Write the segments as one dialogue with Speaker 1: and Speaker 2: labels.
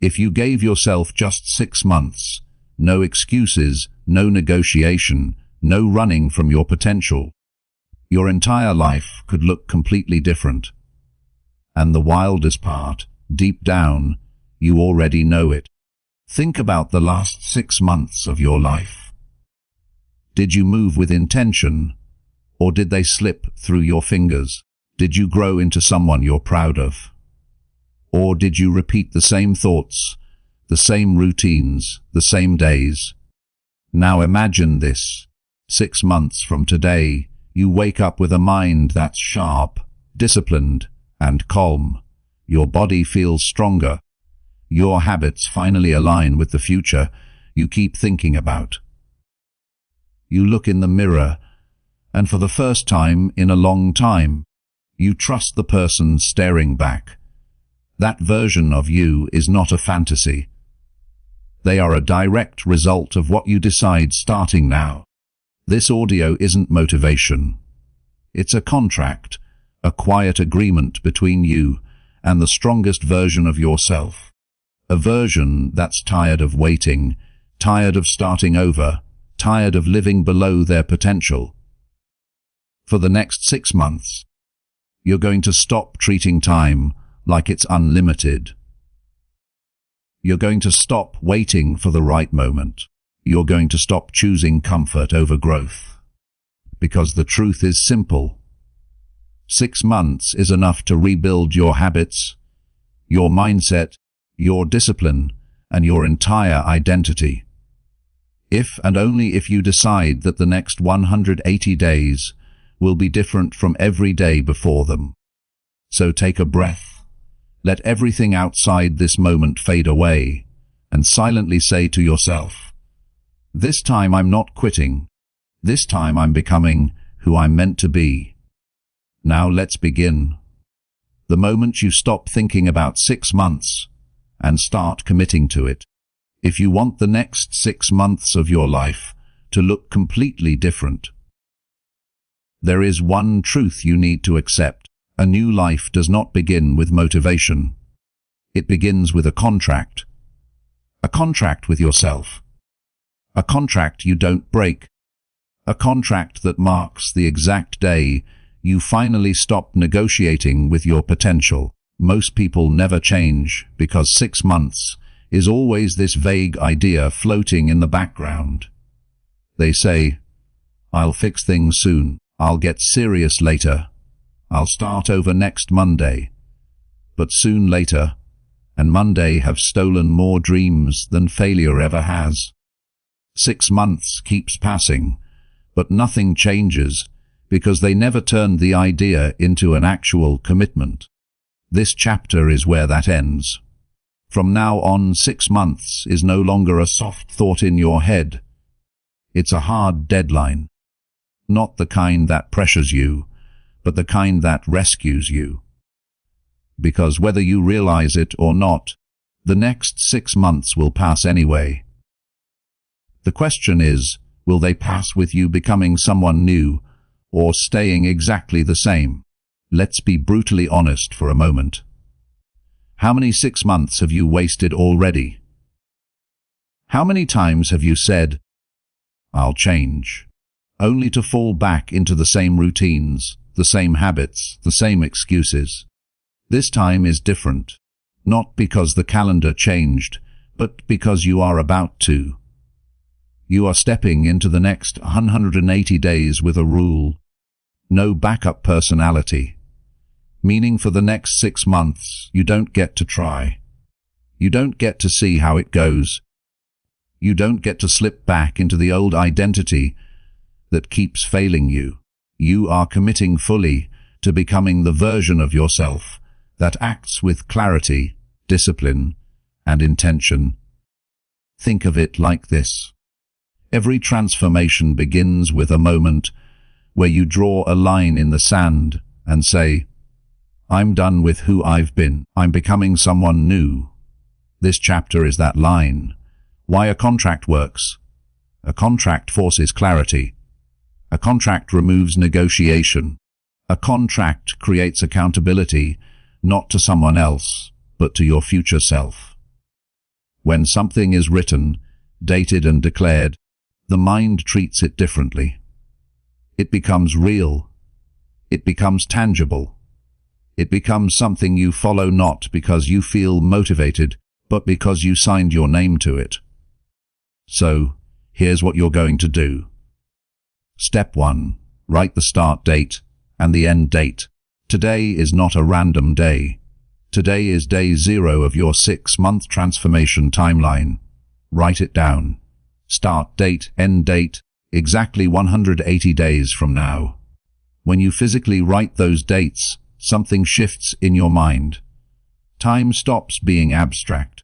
Speaker 1: If you gave yourself just 6 months, no excuses, no negotiation, no running from your potential, your entire life could look completely different. And the wildest part, deep down, you already know it. Think about the last 6 months of your life. Did you move with intention, or did they slip through your fingers? Did you grow into someone you're proud of? Or did you repeat the same thoughts, the same routines, the same days? Now imagine this. 6 months from today, you wake up with a mind that's sharp, disciplined, and calm. Your body feels stronger. Your habits finally align with the future you keep thinking about. You look in the mirror, and for the first time in a long time, you trust the person staring back. That version of you is not a fantasy. They are a direct result of what you decide starting now. This audio isn't motivation. It's a contract, a quiet agreement between you and the strongest version of yourself. A version that's tired of waiting, tired of starting over, tired of living below their potential. For the next 6 months, you're going to stop treating time like it's unlimited. You're going to stop waiting for the right moment. You're going to stop choosing comfort over growth. Because the truth is simple. 6 months is enough to rebuild your habits, your mindset, your discipline, and your entire identity. If and only if you decide that the next 180 days will be different from every day before them. So take a breath. Let everything outside this moment fade away, and silently say to yourself, this time I'm not quitting. This time I'm becoming who I'm meant to be. Now let's begin. The moment you stop thinking about 6 months and start committing to it. If you want the next 6 months of your life to look completely different, there is one truth you need to accept. A new life does not begin with motivation. It begins with a contract. A contract with yourself. A contract you don't break. A contract that marks the exact day you finally stop negotiating with your potential. Most people never change because 6 months is always this vague idea floating in the background. They say, I'll fix things soon. I'll get serious later. I'll start over next Monday. But soon later, and Monday have stolen more dreams than failure ever has. 6 months keeps passing, but nothing changes because they never turned the idea into an actual commitment. This chapter is where that ends. From now on, 6 months is no longer a soft thought in your head. It's a hard deadline. Not the kind that pressures you, but the kind that rescues you. Because whether you realize it or not, the next 6 months will pass anyway. The question is, will they pass with you becoming someone new, or staying exactly the same? Let's be brutally honest for a moment. How many 6 months have you wasted already? How many times have you said, I'll change, only to fall back into the same routines, the same habits, the same excuses? This time is different, not because the calendar changed, but because you are about to. You are stepping into the next 180 days with a rule. No backup personality. Meaning for the next 6 months, you don't get to try. You don't get to see how it goes. You don't get to slip back into the old identity that keeps failing you. You are committing fully to becoming the version of yourself that acts with clarity, discipline, and intention. Think of it like this. Every transformation begins with a moment where you draw a line in the sand and say, I'm done with who I've been. I'm becoming someone new. This chapter is that line. Why a contract works. A contract forces clarity. A contract removes negotiation. A contract creates accountability, not to someone else, but to your future self. When something is written, dated and declared, the mind treats it differently. It becomes real. It becomes tangible. It becomes something you follow not because you feel motivated, but because you signed your name to it. So, here's what you're going to do. Step 1. Write the start date and the end date. Today is not a random day. Today is day 0 of your 6-month transformation timeline. Write it down. Start date, end date, exactly 180 days from now. When you physically write those dates, something shifts in your mind. Time stops being abstract.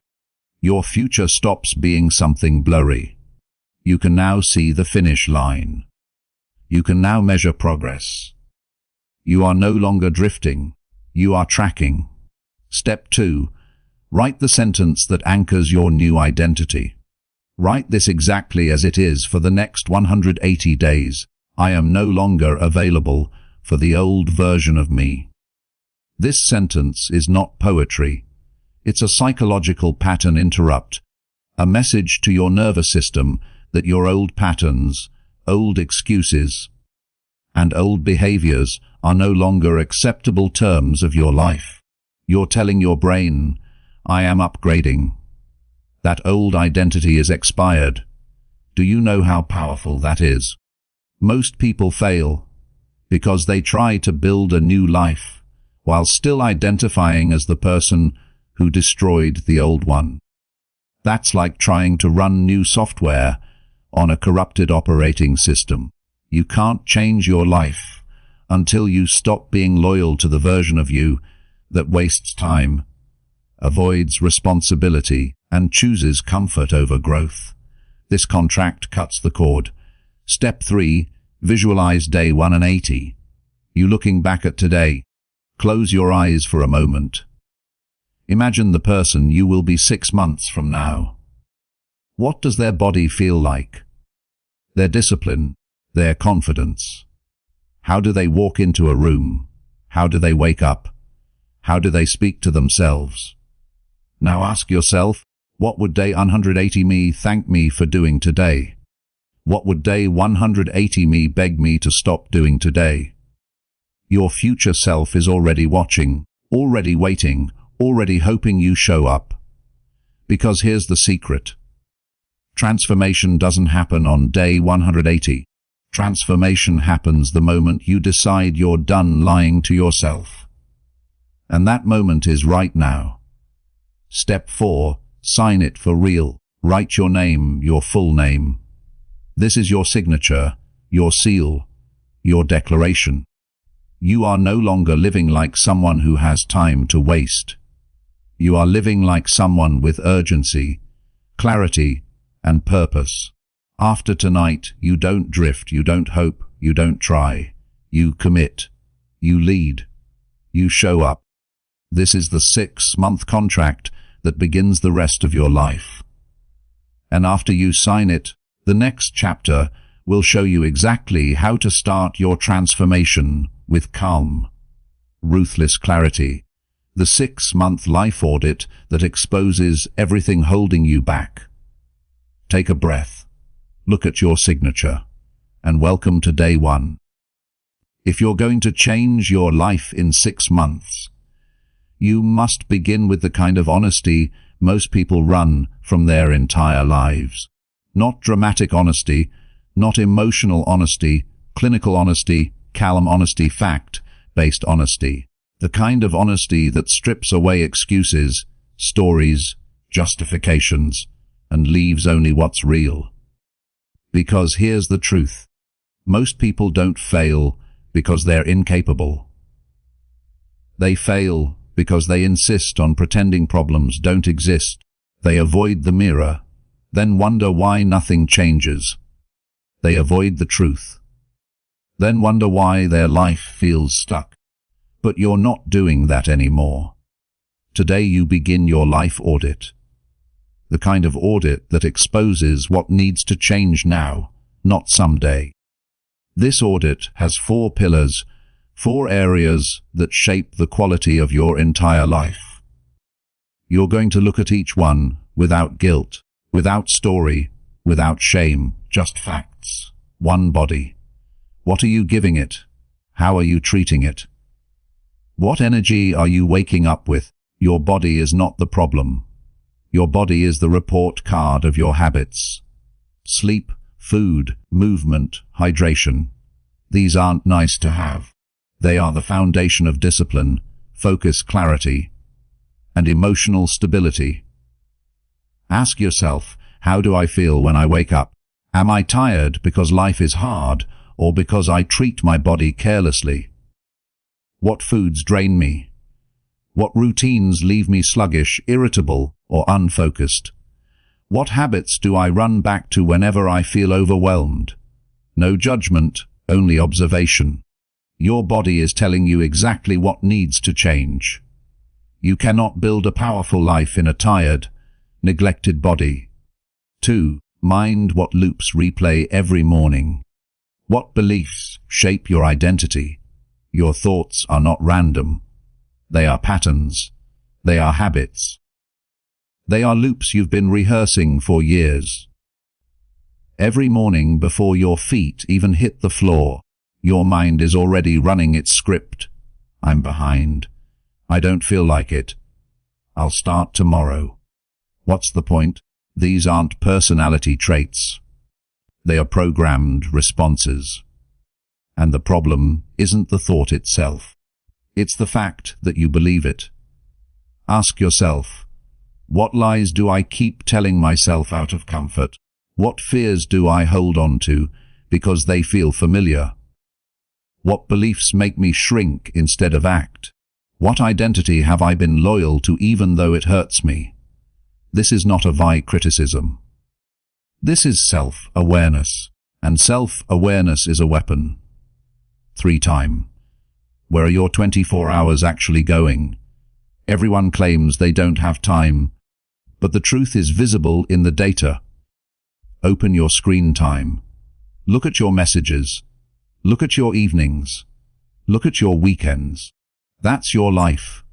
Speaker 1: Your future stops being something blurry. You can now see the finish line. You can now measure progress. You are no longer drifting. You are tracking. Step 2. Write the sentence that anchors your new identity. Write this exactly as it is for the next 180 days. I am no longer available for the old version of me. This sentence is not poetry. It's a psychological pattern interrupt, a message to your nervous system that your old patterns, old excuses, and old behaviors are no longer acceptable terms of your life. You're telling your brain, I am upgrading. That old identity is expired. Do you know how powerful that is? Most people fail because they try to build a new life while still identifying as the person who destroyed the old one. That's like trying to run new software on a corrupted operating system. You can't change your life until you stop being loyal to the version of you that wastes time, avoids responsibility, and chooses comfort over growth. This contract cuts the cord. Step 3. Visualize day 180. You looking back at today. Close your eyes for a moment. Imagine the person you will be 6 months from now. What does their body feel like? Their discipline, their confidence. How do they walk into a room? How do they wake up? How do they speak to themselves? Now ask yourself, what would day 180 me thank me for doing today? What would day 180 me beg me to stop doing today? Your future self is already watching, already waiting, already hoping you show up. Because here's the secret. Transformation doesn't happen on day 180. Transformation happens the moment you decide you're done lying to yourself. And that moment is right now. Step 4. Sign it for real. Write your name, your full name. This is your signature, your seal, your declaration. You are no longer living like someone who has time to waste. You are living like someone with urgency, clarity, and purpose. After tonight, you don't drift, you don't hope, you don't try. You commit. You lead. You show up. This is the 6-month contract that begins the rest of your life. And after you sign it, the next chapter will show you exactly how to start your transformation with calm, ruthless clarity. The 6-month life audit that exposes everything holding you back. Take a breath, look at your signature, and welcome to day 1. If you're going to change your life in 6 months, you must begin with the kind of honesty most people run from their entire lives. Not dramatic honesty, not emotional honesty, clinical honesty, calm honesty, fact-based honesty. The kind of honesty that strips away excuses, stories, justifications, and leaves only what's real. Because here's the truth. Most people don't fail because they're incapable. They fail because they insist on pretending problems don't exist. They avoid the mirror, then wonder why nothing changes. They avoid the truth, then wonder why their life feels stuck. But you're not doing that anymore. Today you begin your life audit. The kind of audit that exposes what needs to change now, not someday. This audit has 4 pillars, 4 areas that shape the quality of your entire life. You're going to look at each one without guilt, without story, without shame, just facts. One body. What are you giving it? How are you treating it? What energy are you waking up with? Your body is not the problem. Your body is the report card of your habits. Sleep, food, movement, hydration. These aren't nice to have. They are the foundation of discipline, focus, clarity, and emotional stability. Ask yourself, how do I feel when I wake up? Am I tired because life is hard, or because I treat my body carelessly? What foods drain me? What routines leave me sluggish, irritable, or unfocused? What habits do I run back to whenever I feel overwhelmed? No judgment, only observation. Your body is telling you exactly what needs to change. You cannot build a powerful life in a tired, neglected body. 2. Mind what loops replay every morning. What beliefs shape your identity? Your thoughts are not random. They are patterns. They are habits. They are loops you've been rehearsing for years. Every morning before your feet even hit the floor, your mind is already running its script. I'm behind. I don't feel like it. I'll start tomorrow. What's the point? These aren't personality traits. They are programmed responses. And the problem isn't the thought itself. It's the fact that you believe it. Ask yourself, what lies do I keep telling myself out of comfort? What fears do I hold on to because they feel familiar? What beliefs make me shrink instead of act? What identity have I been loyal to even though it hurts me? This is not a vague criticism. This is self-awareness, and self-awareness is a weapon. 3. Time. Where are your 24 hours actually going? Everyone claims they don't have time, but the truth is visible in the data. Open your screen time. Look at your messages. Look at your evenings. Look at your weekends. That's your life.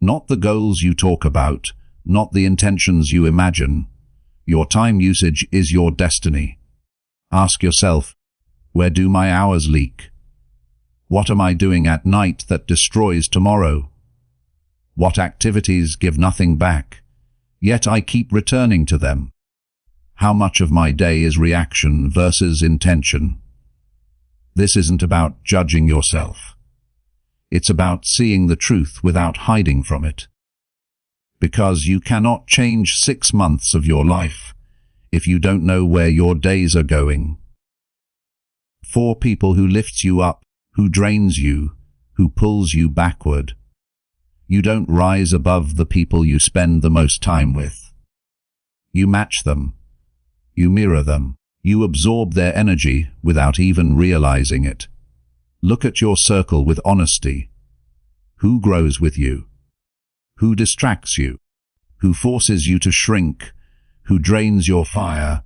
Speaker 1: Not the goals you talk about, not the intentions you imagine. Your time usage is your destiny. Ask yourself, where do my hours leak? What am I doing at night that destroys tomorrow? What activities give nothing back, yet I keep returning to them? How much of my day is reaction versus intention? This isn't about judging yourself. It's about seeing the truth without hiding from it. Because you cannot change 6 months of your life if you don't know where your days are going. 4 people who lifts you up, who drains you, who pulls you backward. You don't rise above the people you spend the most time with. You match them. You mirror them. You absorb their energy without even realizing it. Look at your circle with honesty. Who grows with you? Who distracts you? Who forces you to shrink? Who drains your fire?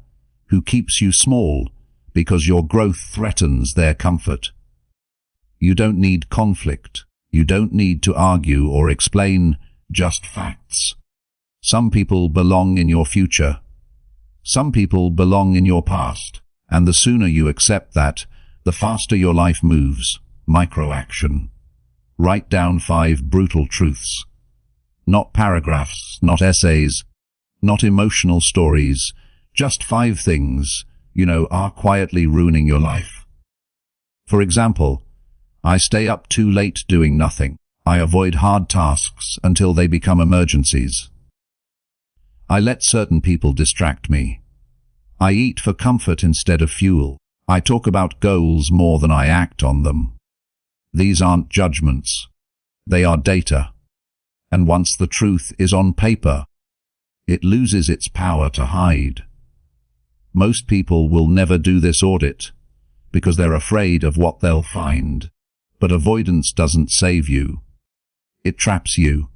Speaker 1: Who keeps you small because your growth threatens their comfort? You don't need conflict. You don't need to argue or explain, just facts. Some people belong in your future. Some people belong in your past. And the sooner you accept that, the faster your life moves. Micro-action. Write down 5 brutal truths. Not paragraphs, not essays, not emotional stories. Just 5 things, are quietly ruining your life. For example, I stay up too late doing nothing. I avoid hard tasks until they become emergencies. I let certain people distract me. I eat for comfort instead of fuel. I talk about goals more than I act on them. These aren't judgments. They are data. And once the truth is on paper, it loses its power to hide. Most people will never do this audit because they're afraid of what they'll find. But avoidance doesn't save you. It traps you.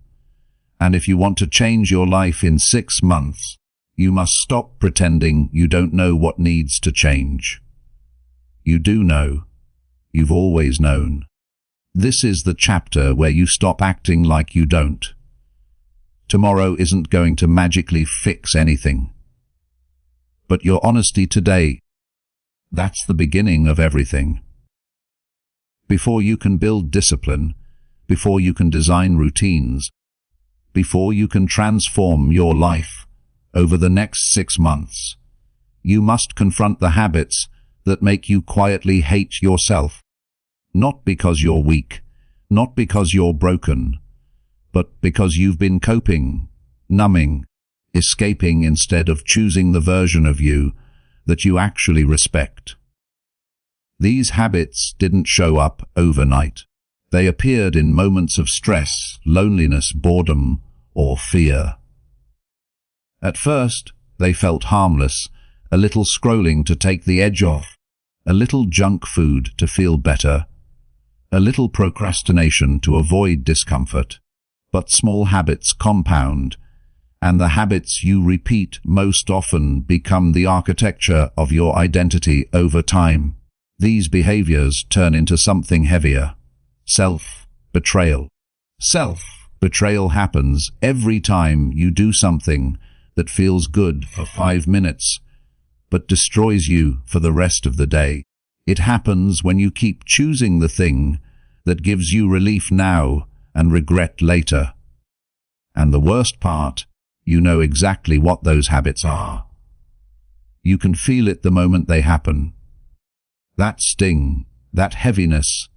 Speaker 1: And if you want to change your life in 6 months, you must stop pretending you don't know what needs to change. You do know. You've always known. This is the chapter where you stop acting like you don't. Tomorrow isn't going to magically fix anything. But your honesty today, that's the beginning of everything. Before you can build discipline, before you can design routines, before you can transform your life over the next 6 months, you must confront the habits that make you quietly hate yourself. Not because you're weak, not because you're broken, but because you've been coping, numbing, escaping instead of choosing the version of you that you actually respect. These habits didn't show up overnight. They appeared in moments of stress, loneliness, boredom, or fear. At first, they felt harmless, a little scrolling to take the edge off, a little junk food to feel better, a little procrastination to avoid discomfort. But small habits compound, and the habits you repeat most often become the architecture of your identity over time. These behaviors turn into something heavier: self-betrayal. Self-betrayal happens every time you do something that feels good for 5 minutes, but destroys you for the rest of the day. It happens when you keep choosing the thing that gives you relief now and regret later. And the worst part, you know exactly what those habits are. You can feel it the moment they happen. That sting, that heaviness,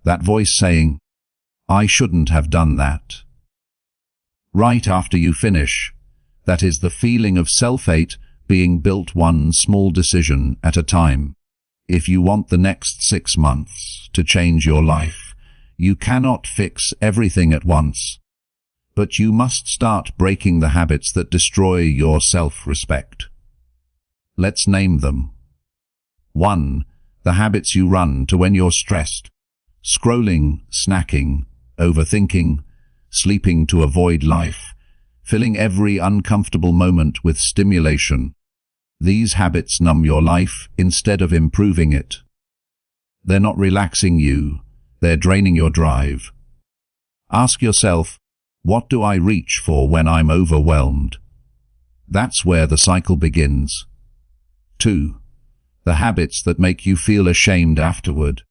Speaker 1: that voice saying, "I shouldn't have done that." Right after you finish, that is the feeling of self-hate being built one small decision at a time. If you want the next 6 months to change your life, you cannot fix everything at once. But you must start breaking the habits that destroy your self-respect. Let's name them. 1. The habits you run to when you're stressed. Scrolling, snacking, overthinking, sleeping to avoid life, filling every uncomfortable moment with stimulation. These habits numb your life instead of improving it. They're not relaxing you, they're draining your drive. Ask yourself, what do I reach for when I'm overwhelmed? That's where the cycle begins. 2. The habits that make you feel ashamed afterward.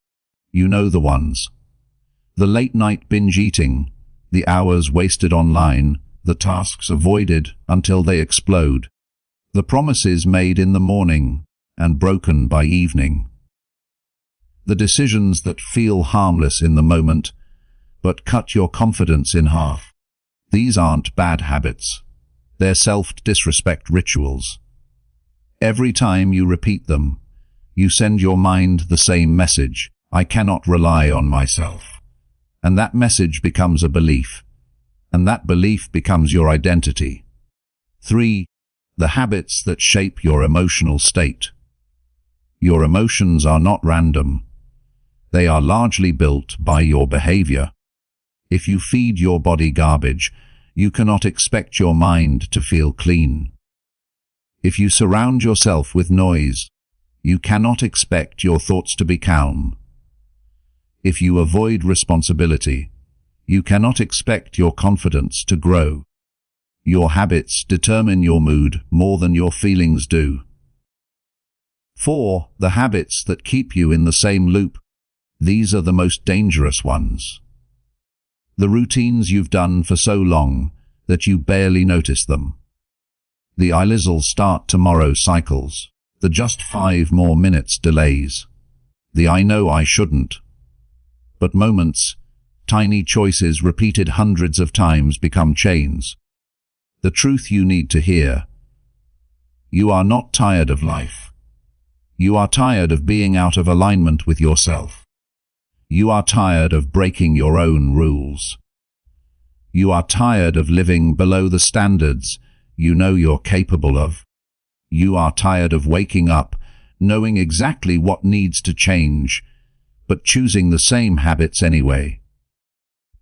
Speaker 1: You know the ones. The late-night binge eating, the hours wasted online, the tasks avoided until they explode, the promises made in the morning and broken by evening. The decisions that feel harmless in the moment, but cut your confidence in half. These aren't bad habits. They're self-disrespect rituals. Every time you repeat them, you send your mind the same message: I cannot rely on myself. And that message becomes a belief. And that belief becomes your identity. 3. The habits that shape your emotional state. Your emotions are not random. They are largely built by your behavior. If you feed your body garbage, you cannot expect your mind to feel clean. If you surround yourself with noise, you cannot expect your thoughts to be calm. If you avoid responsibility, you cannot expect your confidence to grow. Your habits determine your mood more than your feelings do. 4. The habits that keep you in the same loop. These are the most dangerous ones. The routines you've done for so long that you barely notice them. The "I'll start tomorrow" cycles. The "just 5 more minutes" delays. The "I know I shouldn't" but moments, tiny choices repeated hundreds of times become chains. The truth you need to hear: you are not tired of life. You are tired of being out of alignment with yourself. You are tired of breaking your own rules. You are tired of living below the standards you know you're capable of. You are tired of waking up knowing exactly what needs to change, but choosing the same habits anyway.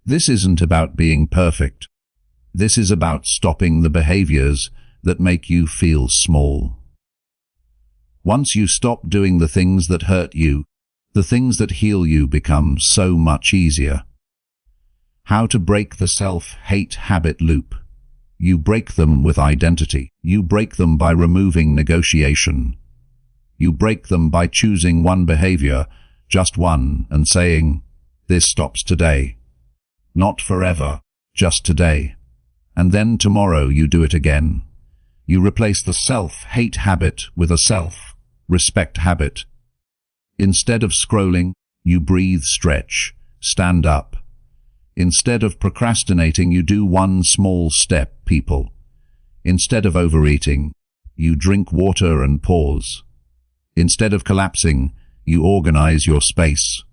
Speaker 1: This isn't about being perfect. This is about stopping the behaviors that make you feel small. Once you stop doing the things that hurt you, the things that heal you become so much easier. How to break the self-hate habit loop. You break them with identity. You break them by removing negotiation. You break them by choosing one behavior, just one, and saying, "This stops today." Not forever, just today. And then tomorrow you do it again. You replace the self-hate habit with a self-respect habit. Instead of scrolling, you breathe, stretch, stand up. Instead of procrastinating, you do one small step, people. Instead of overeating, you drink water and pause. Instead of collapsing, you organize your space.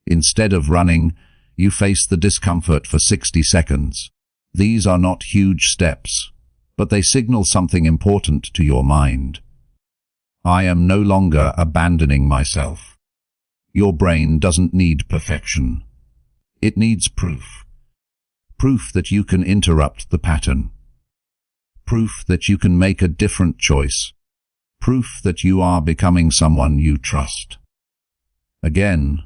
Speaker 1: Instead of running, you face the discomfort for 60 seconds. These are not huge steps, but they signal something important to your mind. I am no longer abandoning myself. Your brain doesn't need perfection. It needs proof. Proof that you can interrupt the pattern. Proof that you can make a different choice. Proof that you are becoming someone you trust. Again,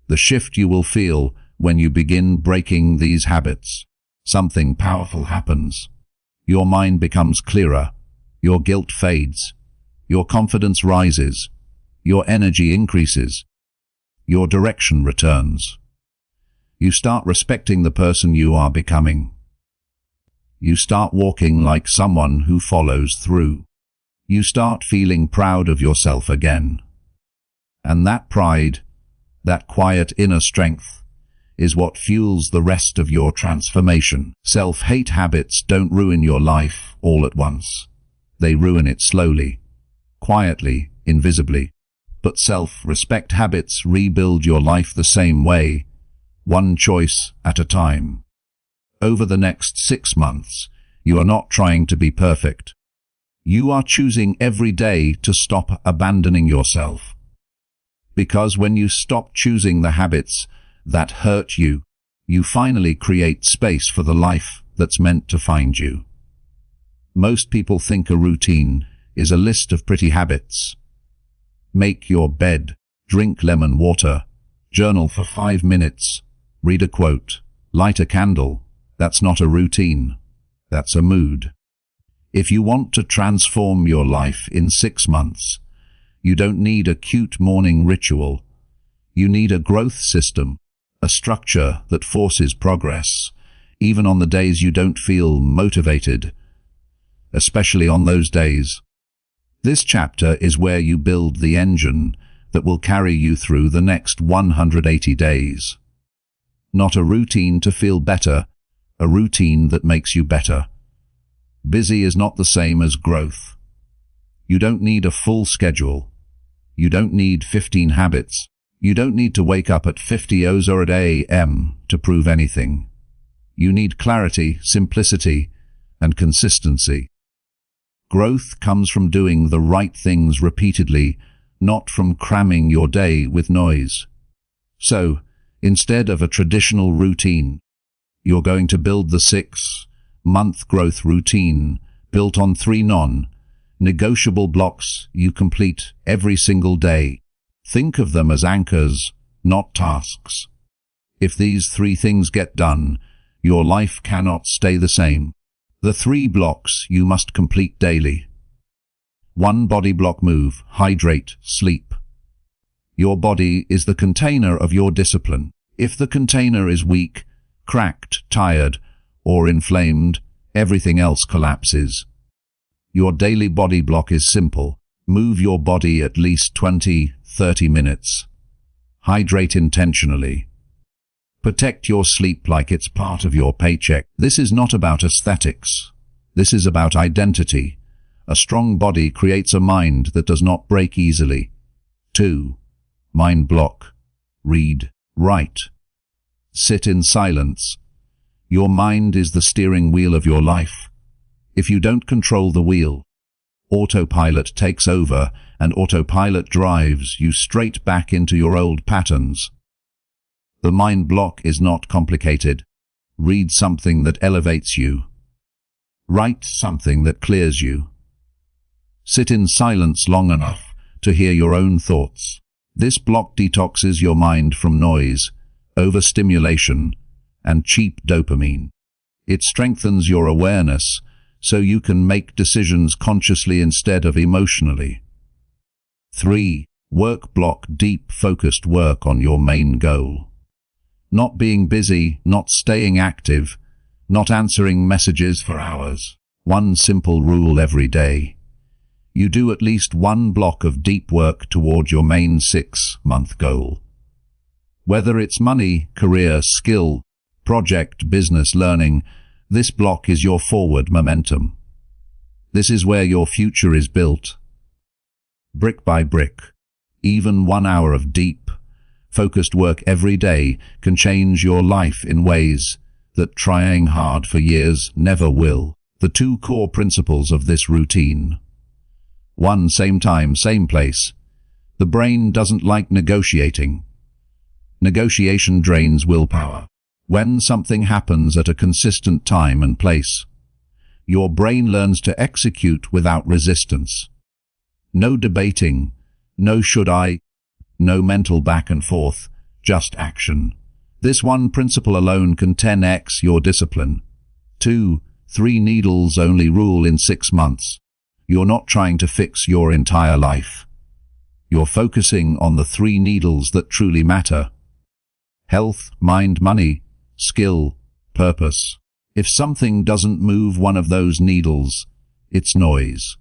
Speaker 1: the shift you will feel when you begin breaking these habits. Something powerful happens. Your mind becomes clearer. Your guilt fades. Your confidence rises. Your energy increases. Your direction returns. You start respecting the person you are becoming. You start walking like someone who follows through. You start feeling proud of yourself again. And that pride, that quiet inner strength, is what fuels the rest of your transformation. Self-hate habits don't ruin your life all at once. They ruin it slowly, quietly, invisibly. But self-respect habits rebuild your life the same way, one choice at a time. Over the next 6 months, you are not trying to be perfect. You are choosing every day to stop abandoning yourself. Because when you stop choosing the habits that hurt you, you finally create space for the life that's meant to find you. Most people think a routine is a list of pretty habits. Make your bed, drink lemon water, journal for 5 minutes, read a quote, light a candle. That's not a routine. That's a mood. If you want to transform your life in 6 months, you don't need a cute morning ritual. You need a growth system, a structure that forces progress, even on the days you don't feel motivated, especially on those days. This chapter is where you build the engine that will carry you through the next 180 days. Not a routine to feel better, a routine that makes you better. Busy is not the same as growth. You don't need a full schedule. You don't need 15 habits. You don't need to wake up at 50 or at a.m. to prove anything. You need clarity, simplicity, and consistency. Growth comes from doing the right things repeatedly, not from cramming your day with noise. So, instead of a traditional routine, you're going to build the 6-month growth routine built on 3 non-negotiable blocks you complete every single day. Think of them as anchors, not tasks. If these 3 things get done, your life cannot stay the same. The 3 blocks you must complete daily. 1 body block: move, hydrate, sleep. Your body is the container of your discipline. If the container is weak, cracked, tired, or inflamed, everything else collapses. Your daily body block is simple. Move your body at least 20-30 minutes. Hydrate intentionally. Protect your sleep like it's part of your paycheck. This is not about aesthetics. This is about identity. A strong body creates a mind that does not break easily. 2. Mind block. Read, write. Sit in silence. Your mind is the steering wheel of your life. If you don't control the wheel, autopilot takes over, and autopilot drives you straight back into your old patterns. The mind block is not complicated. Read something that elevates you. Write something that clears you. Sit in silence long enough to hear your own thoughts. This block detoxes your mind from noise, overstimulation, and cheap dopamine. It strengthens your awareness so you can make decisions consciously instead of emotionally. 3. Work block deep focused work on your main goal. Not being busy, not staying active, not answering messages for hours. One simple rule every day. You do at least one block of deep work toward your main 6-month goal. Whether it's money, career, skill, project, business, learning, this block is your forward momentum. This is where your future is built. Brick by brick, even 1 hour of deep, focused work every day can change your life in ways that trying hard for years never will. The 2 core principles of this routine. 1. Same time, same place. The brain doesn't like negotiating. Negotiation drains willpower. When something happens at a consistent time and place, your brain learns to execute without resistance. No debating, no should I, no mental back and forth, just action. This one principle alone can 10x your discipline. 2. 3 needles only rule in 6 months. You're not trying to fix your entire life. You're focusing on the 3 needles that truly matter. Health, mind, money, skill, purpose. If something doesn't move one of those needles, it's noise.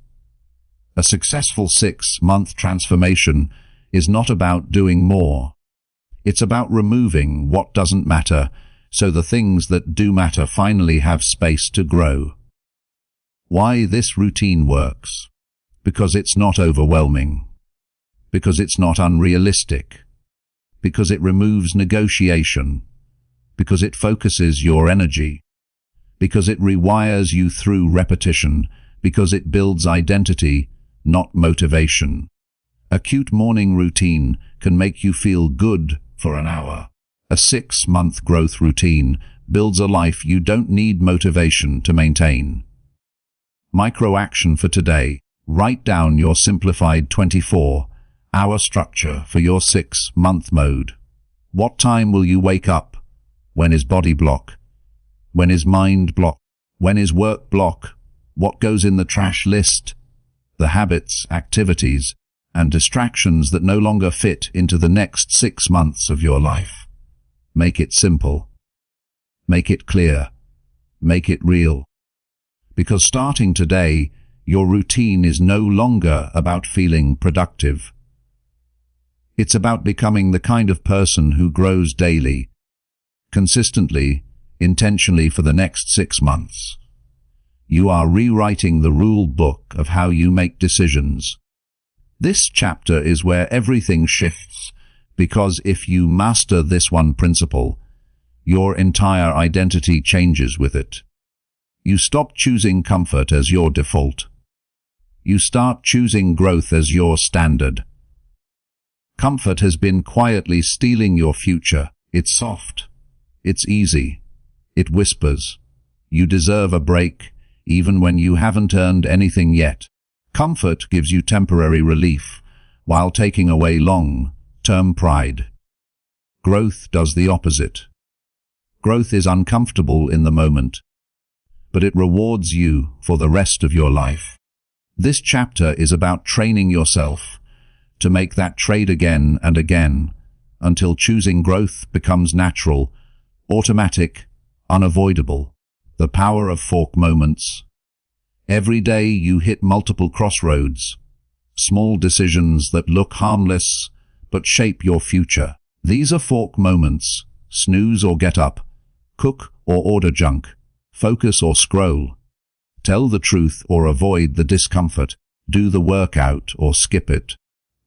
Speaker 1: A successful 6-month transformation is not about doing more. It's about removing what doesn't matter, so the things that do matter finally have space to grow. Why this routine works? Because it's not overwhelming. Because it's not unrealistic. Because it removes negotiation. Because it focuses your energy. Because it rewires you through repetition. Because it builds identity, not motivation. A cute morning routine can make you feel good for an hour. A 6-month growth routine builds a life you don't need motivation to maintain. Micro action for today. Write down your simplified 24-hour structure for your 6-month mode. What time will you wake up? When is body block? When is mind block? When is work block? What goes in the trash list? The habits, activities, and distractions that no longer fit into the next 6 months of your life. Make it simple. Make it clear. Make it real. Because starting today, your routine is no longer about feeling productive. It's about becoming the kind of person who grows daily, consistently, intentionally for the next 6 months. You are rewriting the rule book of how you make decisions. This chapter is where everything shifts, because if you master this one principle, your entire identity changes with it. You stop choosing comfort as your default. You start choosing growth as your standard. Comfort has been quietly stealing your future. It's soft. It's easy. It whispers. You deserve a break, even when you haven't earned anything yet. Comfort gives you temporary relief, while taking away long-term pride. Growth does the opposite. Growth is uncomfortable in the moment, but it rewards you for the rest of your life. This chapter is about training yourself to make that trade again and again, until choosing growth becomes natural, automatic, unavoidable. The power of fork moments. Every day you hit multiple crossroads, small decisions that look harmless but shape your future. These are fork moments. Snooze or get up, cook or order junk, focus or scroll, tell the truth or avoid the discomfort, do the workout or skip it,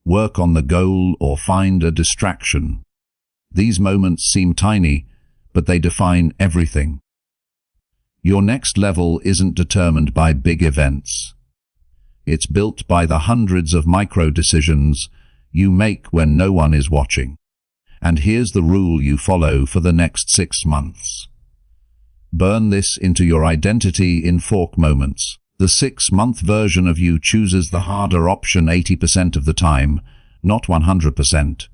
Speaker 1: work on the goal or find a distraction. These moments seem tiny, but they define everything. Your next level isn't determined by big events. It's built by the hundreds of micro decisions you make when no one is watching. And here's the rule you follow for the next 6 months. Burn this into your identity in fork moments. The 6-month version of you chooses the harder option 80% of the time, not 100%.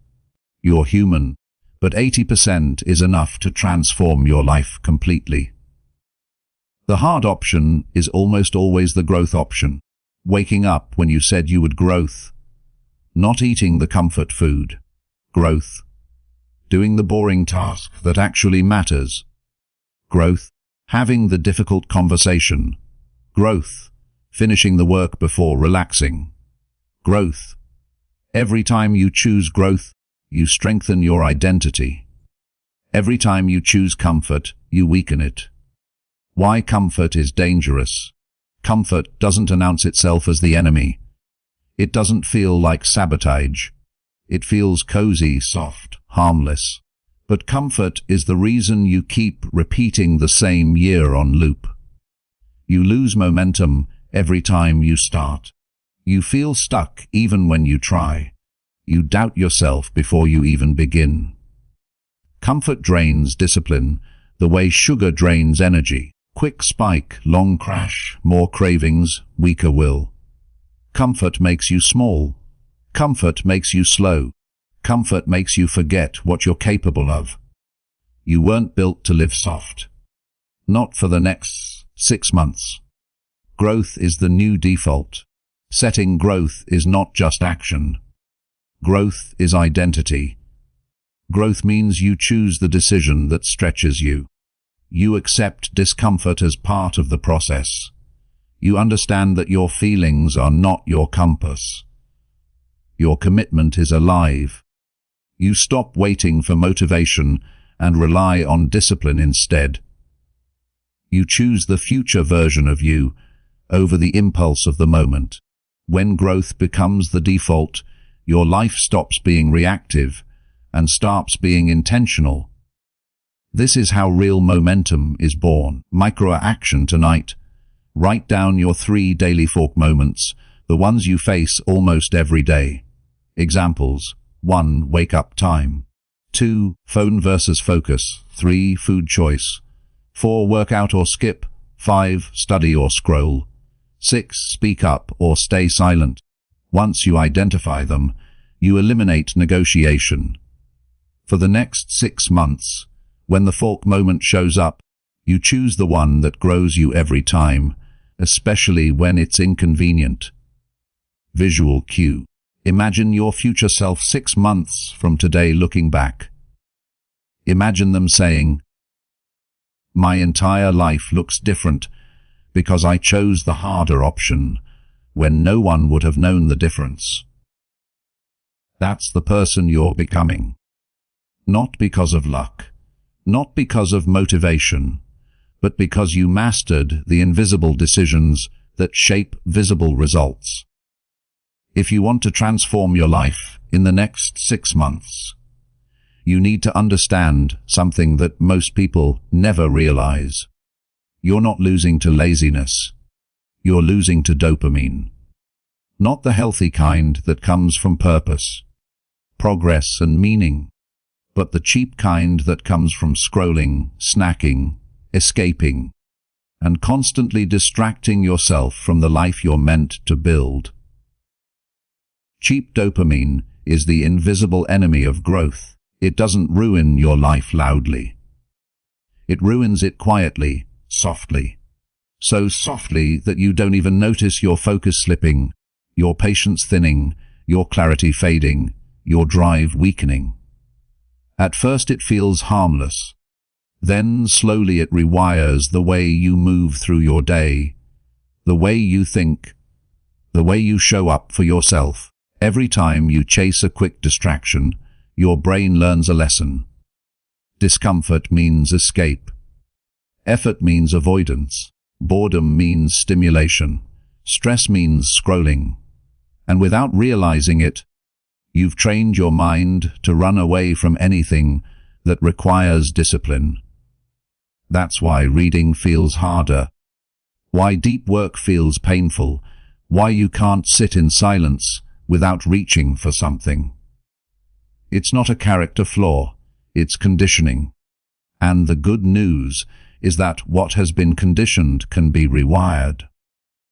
Speaker 1: You're human, but 80% is enough to transform your life completely. The hard option is almost always the growth option. Waking up when you said you would growth. Not eating the comfort food. Growth. Doing the boring task that actually matters. Growth. Having the difficult conversation. Growth. Finishing the work before relaxing. Growth. Every time you choose growth, you strengthen your identity. Every time you choose comfort, you weaken it. Why comfort is dangerous. Comfort doesn't announce itself as the enemy. It doesn't feel like sabotage. It feels cozy, soft, harmless. But comfort is the reason you keep repeating the same year on loop. You lose momentum every time you start. You feel stuck even when you try. You doubt yourself before you even begin. Comfort drains discipline the way sugar drains energy. Quick spike, long crash, more cravings, weaker will. Comfort makes you small. Comfort makes you slow. Comfort makes you forget what you're capable of. You weren't built to live soft. Not for the next 6 months. Growth is the new default. Setting growth is not just action. Growth is identity. Growth means you choose the decision that stretches you. You accept discomfort as part of the process. You understand that your feelings are not your compass. Your commitment is alive. You stop waiting for motivation and rely on discipline instead. You choose the future version of you over the impulse of the moment. When growth becomes the default, your life stops being reactive and starts being intentional. This is how real momentum is born. Micro-action tonight. Write down your 3 daily fork moments, the ones you face almost every day. Examples: 1. Wake up time. 2. Phone versus focus. 3. Food choice. 4. Workout or skip. 5. Study or scroll. 6. Speak up or stay silent. Once you identify them, you eliminate negotiation. For the next 6 months, when the fork moment shows up, you choose the one that grows you every time, especially when it's inconvenient. Visual cue. Imagine your future self 6 months from today looking back. Imagine them saying, "My entire life looks different because I chose the harder option when no one would have known the difference." That's the person you're becoming. Not because of luck, not because of motivation, but because you mastered the invisible decisions that shape visible results. If you want to transform your life in the next 6 months, you need to understand something that most people never realize. You're not losing to laziness. You're losing to dopamine. Not the healthy kind that comes from purpose, progress and meaning, but the cheap kind that comes from scrolling, snacking, escaping, and constantly distracting yourself from the life you're meant to build. Cheap dopamine is the invisible enemy of growth. It doesn't ruin your life loudly. It ruins it quietly, softly. So softly that you don't even notice your focus slipping, your patience thinning, your clarity fading, your drive weakening. At first it feels harmless. Then slowly it rewires the way you move through your day, the way you think, the way you show up for yourself. Every time you chase a quick distraction, your brain learns a lesson. Discomfort means escape. Effort means avoidance. Boredom means stimulation. Stress means scrolling. And without realizing it, you've trained your mind to run away from anything that requires discipline. That's why reading feels harder, why deep work feels painful, why you can't sit in silence without reaching for something. It's not a character flaw, it's conditioning. And the good news is that what has been conditioned can be rewired.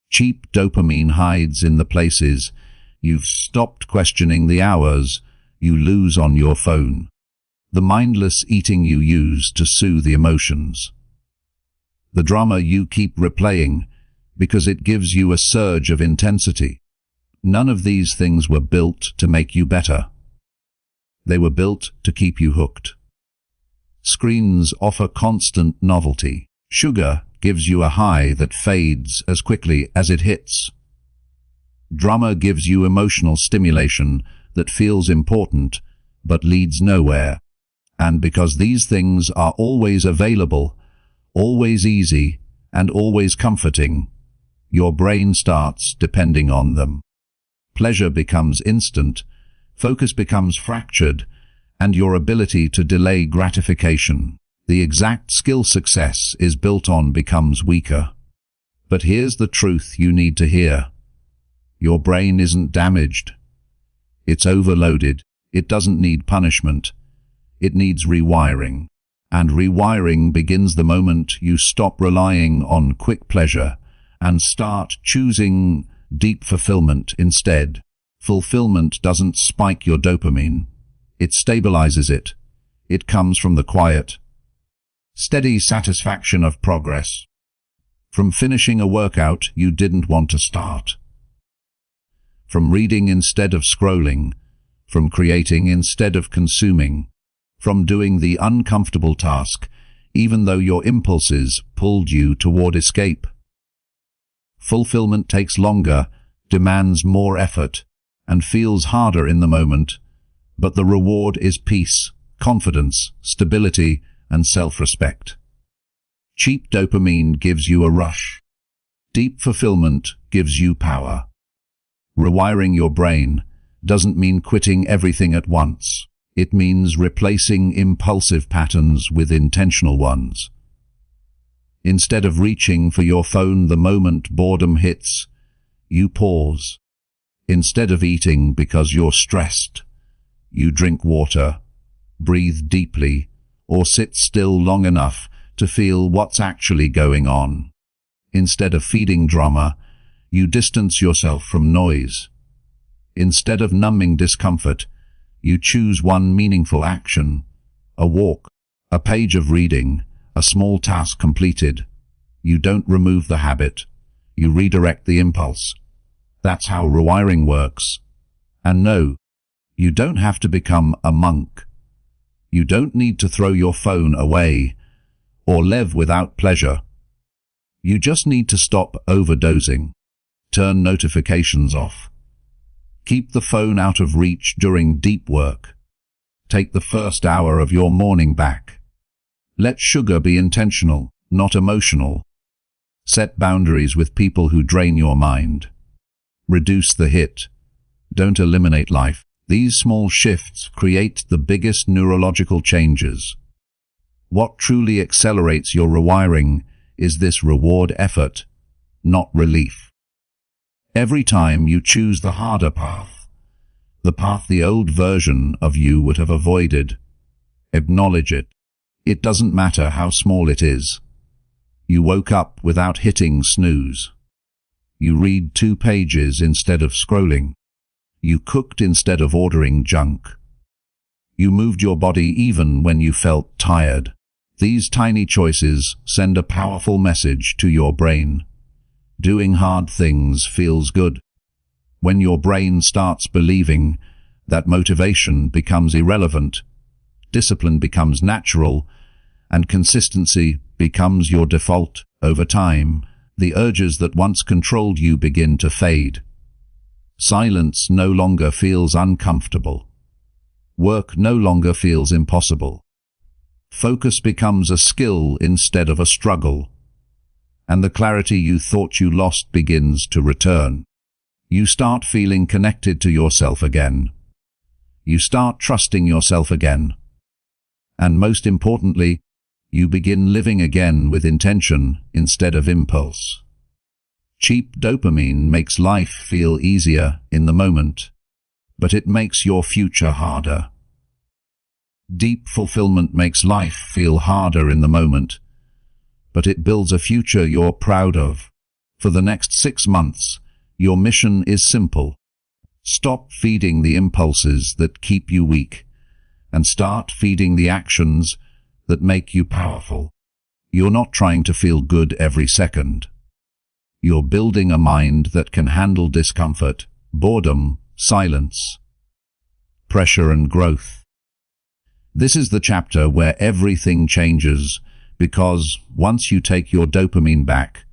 Speaker 1: Cheap dopamine hides in the places you've stopped questioning the hours you lose on your phone, the mindless eating you use to soothe the emotions, The drama you keep replaying because it gives you a surge of intensity. None of these things were built to make you better. They were built to keep you hooked. Screens offer constant novelty. Sugar gives you a high that fades as quickly as it hits. Drama gives you emotional stimulation that feels important but leads nowhere. And because these things are always available, always easy, and always comforting, your brain starts depending on them. Pleasure becomes instant, focus becomes fractured, and your ability to delay gratification, the exact skill success is built on, becomes weaker. But here's the truth you need to hear. Your brain isn't damaged. It's overloaded. It doesn't need punishment. It needs rewiring. And rewiring begins the moment you stop relying on quick pleasure and start choosing deep fulfillment instead. Fulfillment doesn't spike your dopamine. It stabilizes it. It comes from the quiet, steady satisfaction of progress. From finishing a workout you didn't want to start. From reading instead of scrolling. From creating instead of consuming. From doing the uncomfortable task, even though your impulses pulled you toward escape. Fulfillment takes longer, demands more effort, and feels harder in the moment, but the reward is peace, confidence, stability, and self-respect. Cheap dopamine gives you a rush. Deep fulfillment gives you power. Rewiring your brain doesn't mean quitting everything at once. It means replacing impulsive patterns with intentional ones. Instead of reaching for your phone the moment boredom hits, you pause. Instead of eating because you're stressed, you drink water, breathe deeply, or sit still long enough to feel what's actually going on. Instead of feeding drama, you distance yourself from noise. Instead of numbing discomfort, you choose one meaningful action, a walk, a page of reading, a small task completed. You don't remove the habit, you redirect the impulse. That's how rewiring works. And no, you don't have to become a monk. You don't need to throw your phone away or live without pleasure. You just need to stop overdosing. Turn notifications off. Keep the phone out of reach during deep work. Take the first hour of your morning back. Let sugar be intentional, not emotional. Set boundaries with people who drain your mind. Reduce the hit. Don't eliminate life. These small shifts create the biggest neurological changes. What truly accelerates your rewiring is this reward effort, not relief. Every time you choose the harder path, the path the old version of you would have avoided, acknowledge it. It doesn't matter how small it is. You woke up without hitting snooze. You read 2 pages instead of scrolling. You cooked instead of ordering junk. You moved your body even when you felt tired. These tiny choices send a powerful message to your brain. Doing hard things feels good. When your brain starts believing that motivation becomes irrelevant, discipline becomes natural, and consistency becomes your default, over time, the urges that once controlled you begin to fade. Silence no longer feels uncomfortable. Work no longer feels impossible. Focus becomes a skill instead of a struggle. And the clarity you thought you lost begins to return. You start feeling connected to yourself again. You start trusting yourself again. And most importantly, you begin living again with intention instead of impulse. Cheap dopamine makes life feel easier in the moment, but it makes your future harder. Deep fulfillment makes life feel harder in the moment, but it builds a future you're proud of. For the next 6 months, your mission is simple. Stop feeding the impulses that keep you weak, and start feeding the actions that make you powerful. You're not trying to feel good every second. You're building a mind that can handle discomfort, boredom, silence, pressure and growth. This is the chapter where everything changes, because once you take your dopamine back,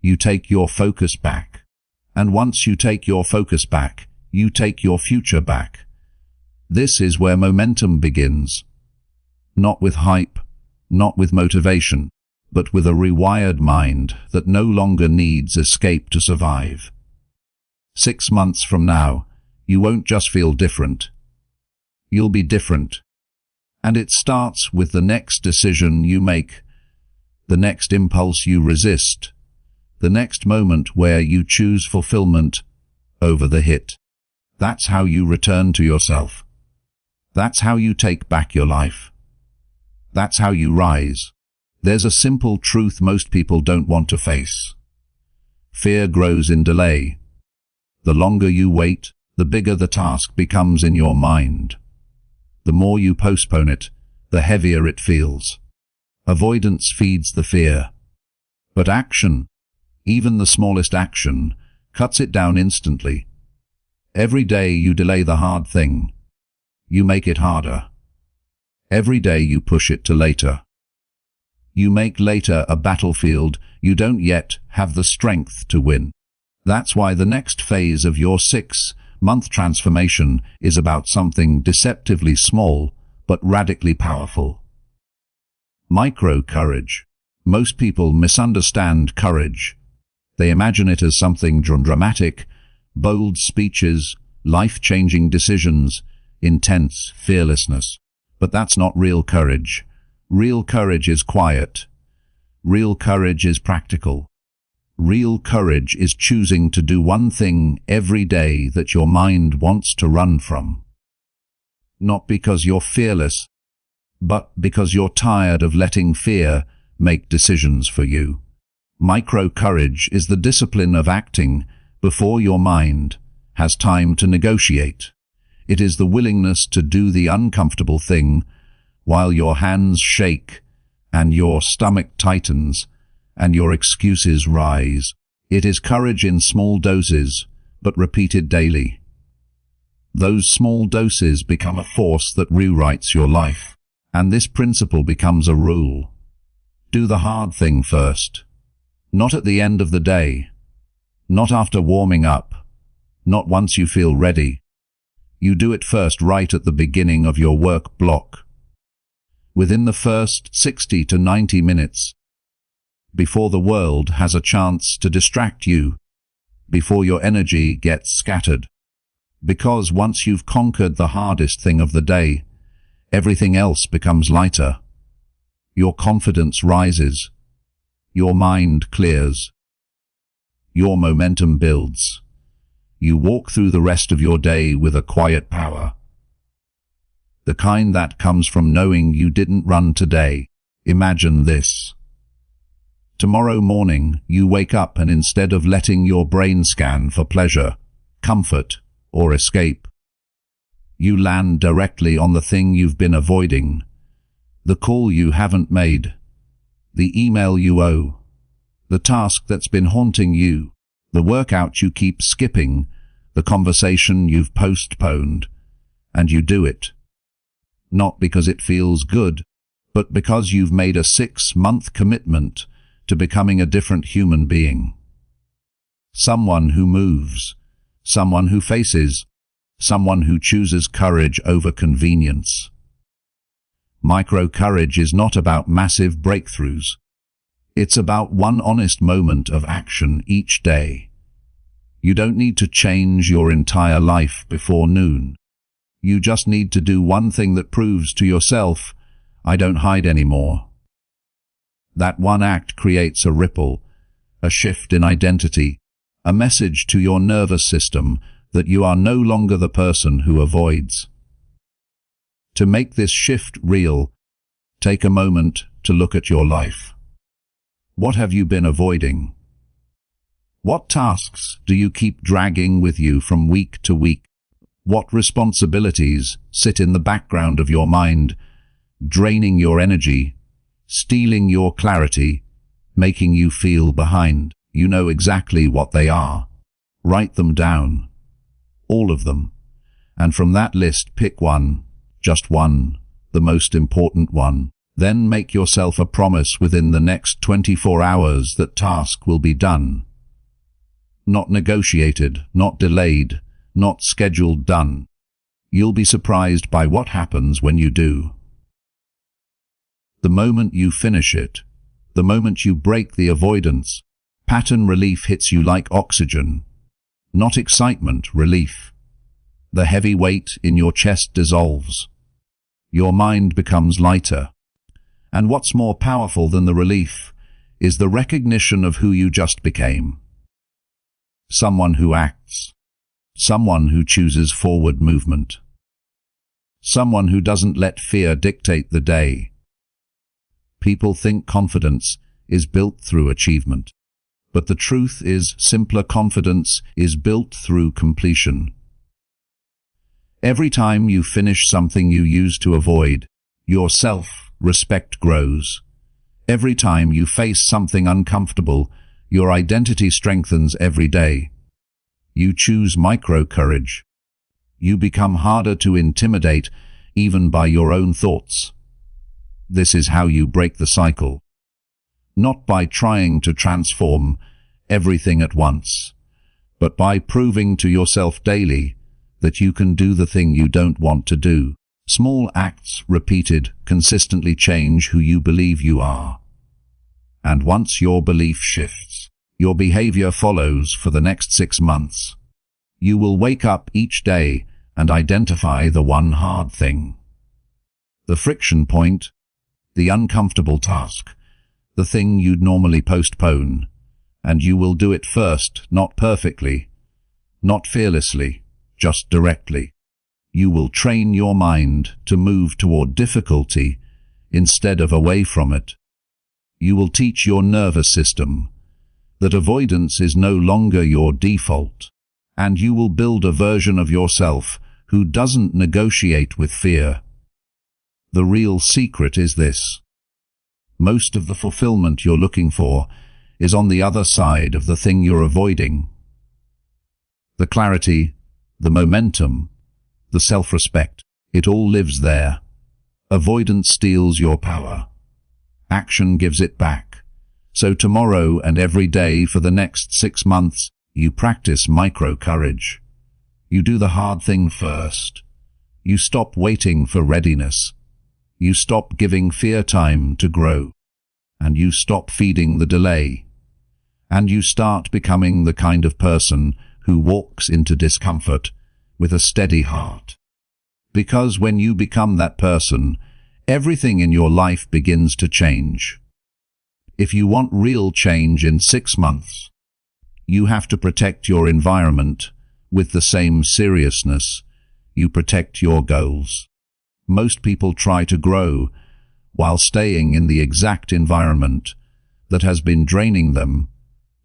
Speaker 1: you take your focus back. And once you take your focus back, you take your future back. This is where momentum begins. Not with hype, not with motivation, but with a rewired mind that no longer needs escape to survive. 6 months from now, you won't just feel different. You'll be different. And it starts with the next decision you make, the next impulse you resist, the next moment where you choose fulfillment over the hit. That's how you return to yourself. That's how you take back your life. That's how you rise. There's a simple truth most people don't want to face. Fear grows in delay. The longer you wait, the bigger the task becomes in your mind. The more you postpone it, the heavier it feels. Avoidance feeds the fear. But action, even the smallest action, cuts it down instantly. Every day you delay the hard thing, you make it harder. Every day you push it to later. You make later a battlefield you don't yet have the strength to win. That's why the next phase of your 6-month transformation is about something deceptively small but radically powerful. Micro-courage. Most people misunderstand courage. They imagine it as something dramatic, bold speeches, life-changing decisions, intense fearlessness. But that's not real courage. Real courage is quiet. Real courage is practical. Real courage is choosing to do one thing every day that your mind wants to run from. Not because you're fearless, but because you're tired of letting fear make decisions for you. Micro-courage is the discipline of acting before your mind has time to negotiate. It is the willingness to do the uncomfortable thing while your hands shake and your stomach tightens and your excuses rise. It is courage in small doses, but repeated daily. Those small doses become a force that rewrites your life. And this principle becomes a rule. Do the hard thing first. Not at the end of the day. Not after warming up. Not once you feel ready. You do it first, right at the beginning of your work block. Within the first 60 to 90 minutes. Before the world has a chance to distract you. Before your energy gets scattered. Because once you've conquered the hardest thing of the day, everything else becomes lighter. Your confidence rises. Your mind clears. Your momentum builds. You walk through the rest of your day with a quiet power. The kind that comes from knowing you didn't run today. Imagine this. Tomorrow morning, you wake up and instead of letting your brain scan for pleasure, comfort, or escape, you land directly on the thing you've been avoiding, the call you haven't made, the email you owe, the task that's been haunting you, the workout you keep skipping, the conversation you've postponed, and you do it. Not because it feels good, but because you've made a 6-month commitment to becoming a different human being. Someone who moves, someone who faces, someone who chooses courage over convenience. Micro-courage is not about massive breakthroughs. It's about one honest moment of action each day. You don't need to change your entire life before noon. You just need to do one thing that proves to yourself, I don't hide anymore. That one act creates a ripple, a shift in identity, a message to your nervous system that you are no longer the person who avoids. To make this shift real, take a moment to look at your life. What have you been avoiding? What tasks do you keep dragging with you from week to week? What responsibilities sit in the background of your mind, draining your energy, stealing your clarity, making you feel behind. You know exactly what they are. Write them down. All of them. And from that list, pick one, just one, the most important one. Then make yourself a promise within the next 24 hours that task will be done. Not negotiated, not delayed, not scheduled, done. You'll be surprised by what happens when you do. The moment you finish it, the moment you break the avoidance, pattern relief hits you like oxygen. Not excitement, relief. The heavy weight in your chest dissolves. Your mind becomes lighter. And what's more powerful than the relief is the recognition of who you just became. Someone who acts. Someone who chooses forward movement. Someone who doesn't let fear dictate the day. People think confidence is built through achievement. But the truth is, simpler confidence is built through completion. Every time you finish something you used to avoid, your self-respect grows. Every time you face something uncomfortable, your identity strengthens every day. You choose micro-courage. You become harder to intimidate, even by your own thoughts. This is how you break the cycle. Not by trying to transform everything at once, but by proving to yourself daily that you can do the thing you don't want to do. Small acts repeated consistently change who you believe you are. And once your belief shifts, your behavior follows for the next 6 months. You will wake up each day and identify the one hard thing. The friction point, the uncomfortable task, the thing you'd normally postpone, and you will do it first, not perfectly, not fearlessly, just directly. You will train your mind to move toward difficulty instead of away from it. You will teach your nervous system that avoidance is no longer your default, and you will build a version of yourself who doesn't negotiate with fear. The real secret is this. Most of the fulfillment you're looking for is on the other side of the thing you're avoiding. The clarity, the momentum, the self-respect, it all lives there. Avoidance steals your power. Action gives it back. So tomorrow and every day for the next 6 months, you practice micro-courage. You do the hard thing first. You stop waiting for readiness. You stop giving fear time to grow. And you stop feeding the delay. And you start becoming the kind of person who walks into discomfort with a steady heart. Because when you become that person, everything in your life begins to change. If you want real change in 6 months, you have to protect your environment with the same seriousness you protect your goals. Most people try to grow while staying in the exact environment that has been draining them,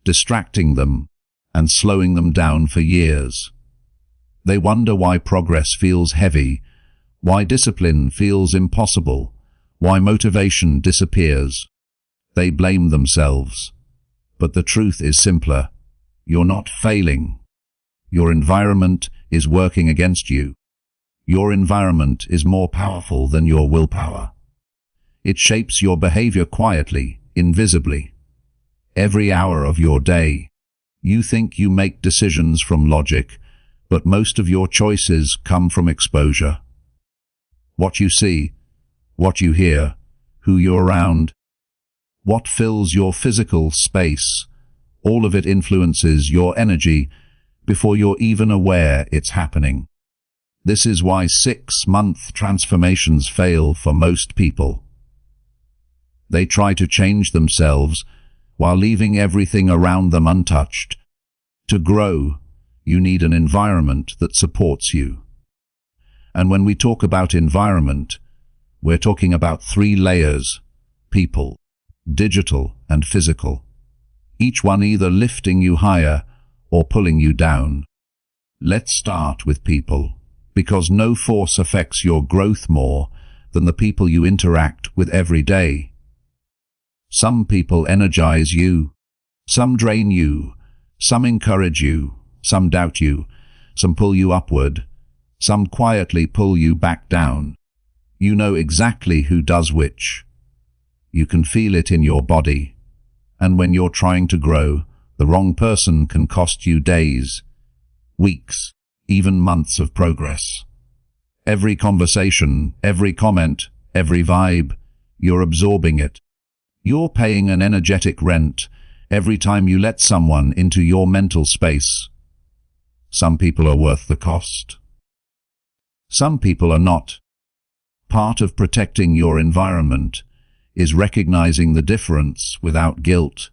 Speaker 1: distracting them, and slowing them down for years. They wonder why progress feels heavy, why discipline feels impossible, why motivation disappears. They blame themselves. But the truth is simpler. You're not failing. Your environment is working against you. Your environment is more powerful than your willpower. It shapes your behavior quietly, invisibly. Every hour of your day. You think you make decisions from logic, but most of your choices come from exposure. What you see, what you hear, who you're around, what fills your physical space, all of it influences your energy before you're even aware it's happening. This is why 6-month transformations fail for most people. They try to change themselves while leaving everything around them untouched. To grow, you need an environment that supports you. And when we talk about environment, we're talking about 3 layers: people, digital, and physical. Each one either lifting you higher or pulling you down. Let's start with people, because no force affects your growth more than the people you interact with every day. Some people energize you, some drain you, some encourage you, some doubt you, some pull you upward, some quietly pull you back down. You know exactly who does which. You can feel it in your body. And when you're trying to grow, the wrong person can cost you days, weeks, even months of progress. Every conversation, every comment, every vibe, you're absorbing it. You're paying an energetic rent every time you let someone into your mental space. Some people are worth the cost. Some people are not. Part of protecting your environment is recognizing the difference without guilt,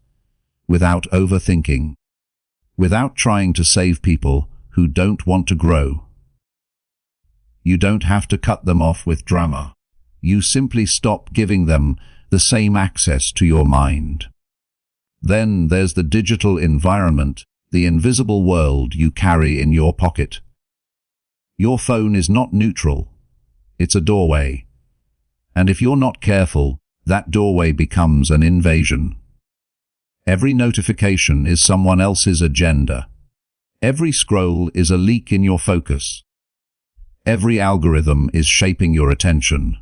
Speaker 1: without overthinking, without trying to save people who don't want to grow. You don't have to cut them off with drama. You simply stop giving them the same access to your mind. Then there's the digital environment, the invisible world you carry in your pocket. Your phone is not neutral. It's a doorway. And if you're not careful, that doorway becomes an invasion. Every notification is someone else's agenda. Every scroll is a leak in your focus. Every algorithm is shaping your attention.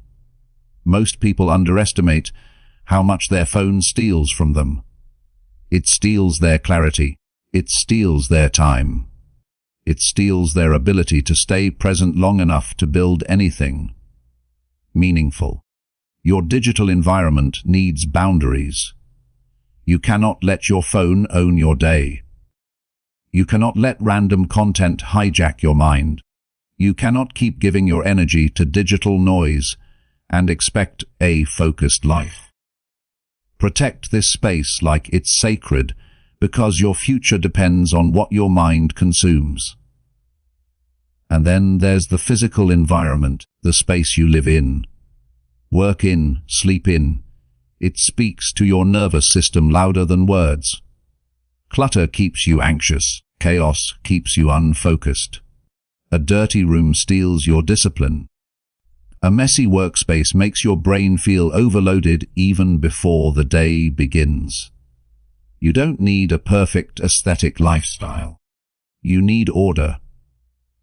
Speaker 1: Most people underestimate how much their phone steals from them. It steals their clarity. It steals their time. It steals their ability to stay present long enough to build anything meaningful. Your digital environment needs boundaries. You cannot let your phone own your day. You cannot let random content hijack your mind. You cannot keep giving your energy to digital noise and expect a focused life. Protect this space like it's sacred, because your future depends on what your mind consumes. And then there's the physical environment, the space you live in, work in, sleep in. It speaks to your nervous system louder than words. Clutter keeps you anxious. Chaos keeps you unfocused. A dirty room steals your discipline. A messy workspace makes your brain feel overloaded even before the day begins. You don't need a perfect aesthetic lifestyle. You need order.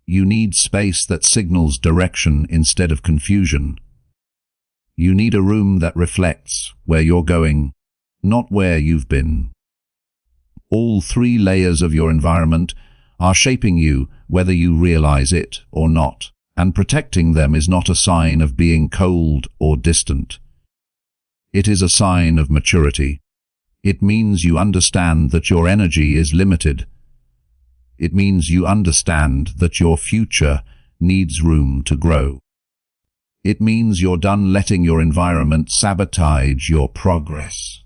Speaker 1: You need space that signals direction instead of confusion. You need a room that reflects where you're going, not where you've been. All three layers of your environment are shaping you whether you realize it or not, and protecting them is not a sign of being cold or distant. It is a sign of maturity. It means you understand that your energy is limited. It means you understand that your future needs room to grow. It means you're done letting your environment sabotage your progress.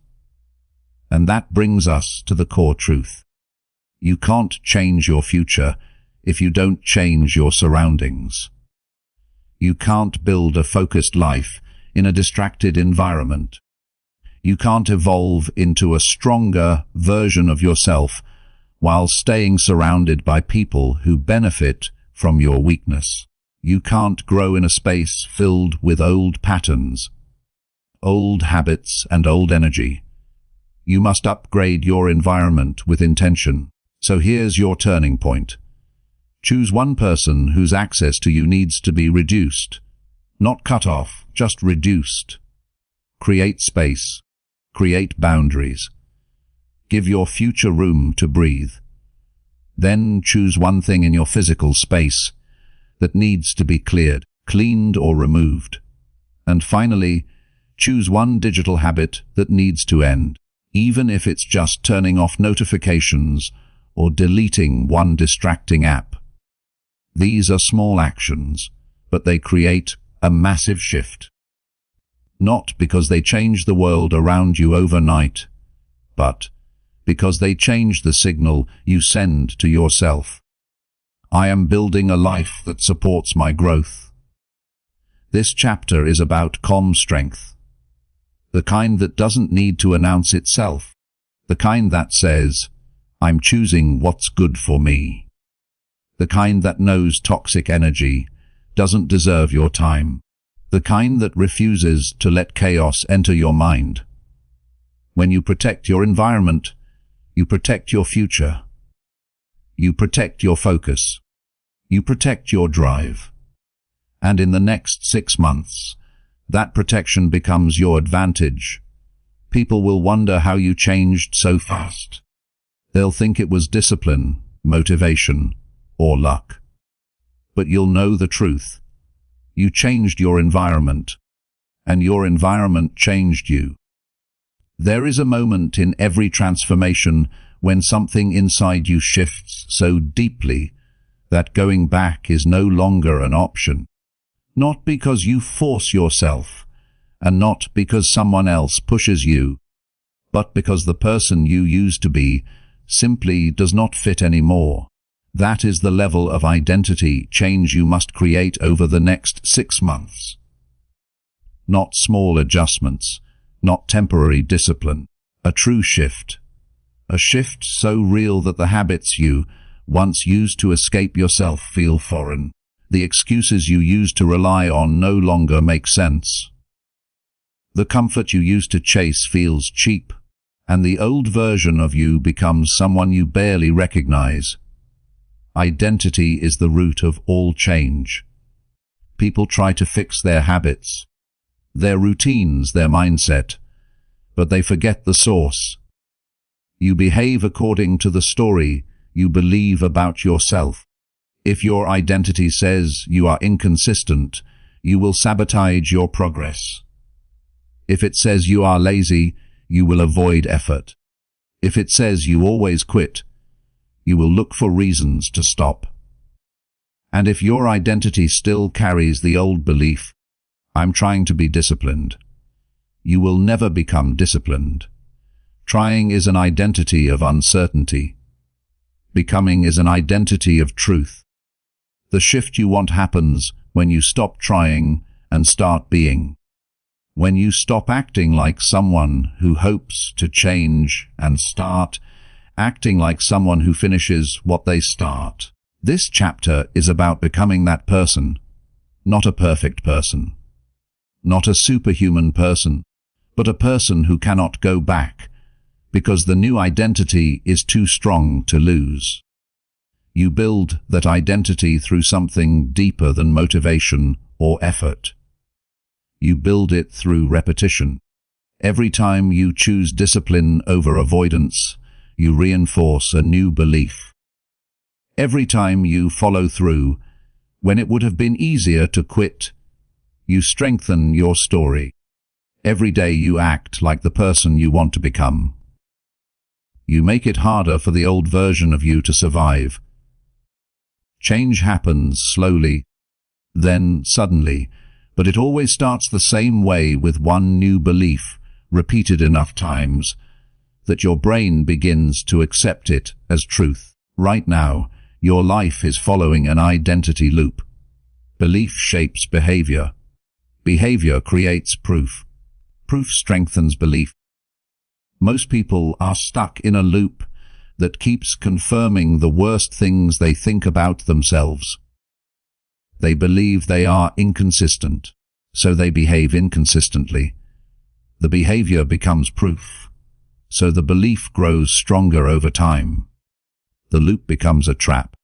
Speaker 1: And that brings us to the core truth. You can't change your future if you don't change your surroundings. You can't build a focused life in a distracted environment. You can't evolve into a stronger version of yourself while staying surrounded by people who benefit from your weakness. You can't grow in a space filled with old patterns, old habits, and old energy. You must upgrade your environment with intention. So here's your turning point. Choose one person whose access to you needs to be reduced. Not cut off, just reduced. Create space. Create boundaries. Give your future room to breathe. Then choose one thing in your physical space that needs to be cleared, cleaned, or removed. And finally, choose one digital habit that needs to end, even if it's just turning off notifications or deleting one distracting app. These are small actions, but they create a massive shift. Not because they change the world around you overnight, but because they change the signal you send to yourself. I am building a life that supports my growth. This chapter is about calm strength, the kind that doesn't need to announce itself, the kind that says, I'm choosing what's good for me, the kind that knows toxic energy doesn't deserve your time, the kind that refuses to let chaos enter your mind. When you protect your environment, you protect your future. You protect your focus. You protect your drive. And in the next 6 months, that protection becomes your advantage. People will wonder how you changed so fast. They'll think it was discipline, motivation, or luck. But you'll know the truth. You changed your environment, and your environment changed you. There is a moment in every transformation when something inside you shifts so deeply that going back is no longer an option. Not because you force yourself, and not because someone else pushes you, but because the person you used to be simply does not fit anymore. That is the level of identity change you must create over the next 6 months. Not small adjustments, not temporary discipline, a true shift. A shift so real that the habits you once used to escape yourself feel foreign. The excuses you used to rely on no longer make sense. The comfort you used to chase feels cheap, and the old version of you becomes someone you barely recognize. Identity is the root of all change. People try to fix their habits, their routines, their mindset, but they forget the source. You behave according to the story you believe about yourself. If your identity says you are inconsistent, you will sabotage your progress. If it says you are lazy, you will avoid effort. If it says you always quit, you will look for reasons to stop. And if your identity still carries the old belief, I'm trying to be disciplined, you will never become disciplined. Trying is an identity of uncertainty. Becoming is an identity of truth. The shift you want happens when you stop trying and start being. When you stop acting like someone who hopes to change and start acting like someone who finishes what they start. This chapter is about becoming that person, not a perfect person, not a superhuman person, but a person who cannot go back, because the new identity is too strong to lose. You build that identity through something deeper than motivation or effort. You build it through repetition. Every time you choose discipline over avoidance, you reinforce a new belief. Every time you follow through, when it would have been easier to quit, you strengthen your story. Every day you act like the person you want to become. You make it harder for the old version of you to survive. Change happens slowly, then suddenly, but it always starts the same way, with one new belief, repeated enough times, that your brain begins to accept it as truth. Right now, your life is following an identity loop. Belief shapes behavior. Behavior creates proof. Proof strengthens belief. Most people are stuck in a loop that keeps confirming the worst things they think about themselves. They believe they are inconsistent, so they behave inconsistently. The behavior becomes proof, so the belief grows stronger over time. The loop becomes a trap.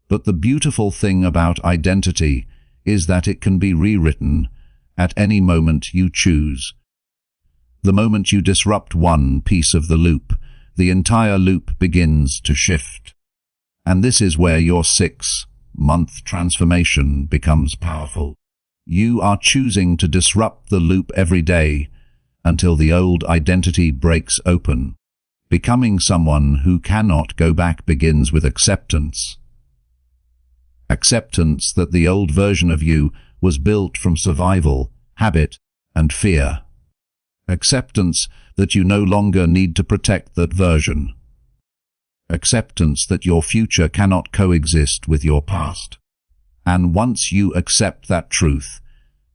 Speaker 1: But the beautiful thing about identity is that it can be rewritten at any moment you choose. The moment you disrupt one piece of the loop, the entire loop begins to shift. And this is where your 6-month transformation becomes powerful. You are choosing to disrupt the loop every day until the old identity breaks open. Becoming someone who cannot go back begins with acceptance. Acceptance that the old version of you was built from survival, habit, and fear. Acceptance that you no longer need to protect that version. Acceptance that your future cannot coexist with your past. And once you accept that truth,